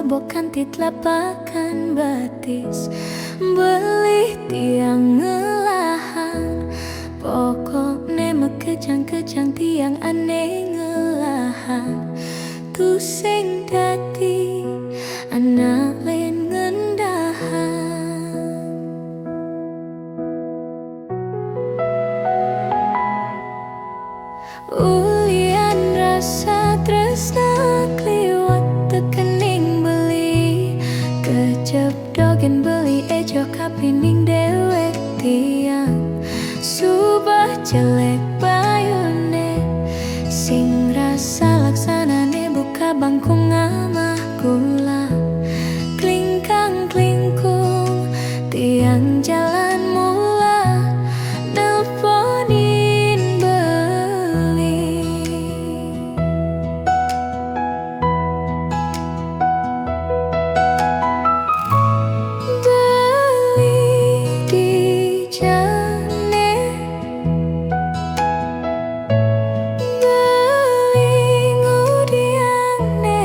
mbok kanthi tlapakan batis beli tiang ngelahan pokokne mekejang-kejang tiang aneh ngelahan tu sing dadi anak len ngendahan. Ulian rasa tresna kliwat tekening beli kejep dogen beli ejo kapining dewek tiang subah jelek bayune sing rasa laksanane buka bangku ngamah kula klingkang klingkung tiang jalan mula nelponin beli di jane beli ngudiane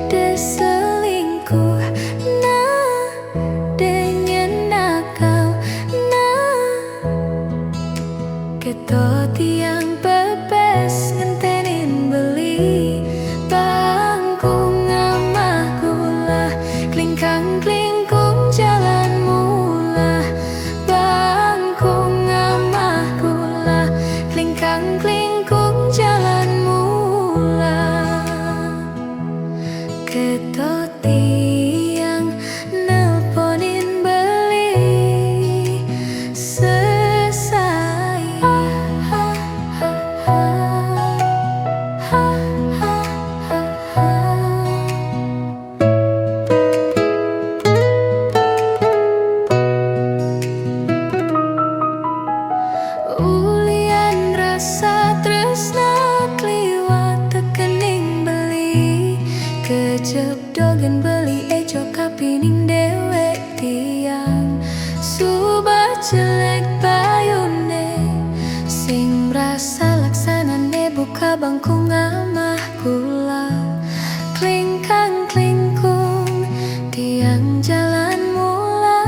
deselingkuh nah denyen nakal nah keto tiang pepes ngentenin beli bangku ngamah kula klingkang klingkung jalan mula bangku ngamah kula klingkang klingkung jalan mula keto tiang nelponin beli ulian rasa tresna kliwat tekening beli kejep dogen beli ejo kapining dewek tiang subah jelek bayune sing rasa laksanane buka bangku ngamah kula klingkang klingkung tiang jalan mula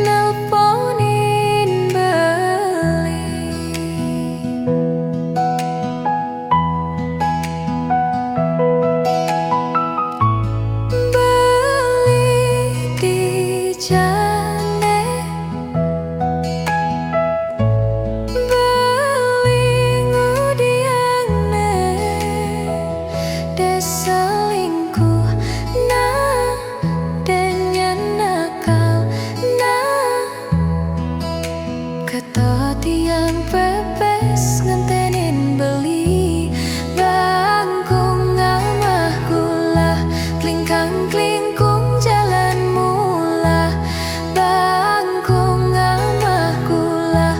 nelponin beli di jane beli ngudiane deselingkuh nah denyen nakal nah keto tiang pepes ngentenin beli bangku ngamah kula klingkang klingkung jalan mula bangku ngamah kula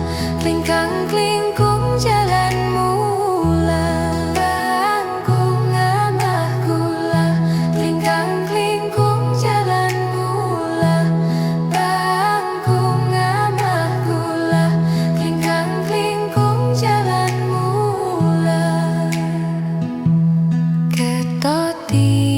klingkang klingkung jalan mula bangku ngamah kula klingkang klingkung jalan mula bangku ngamah kula klingkang klingkung jalan mula keto tiang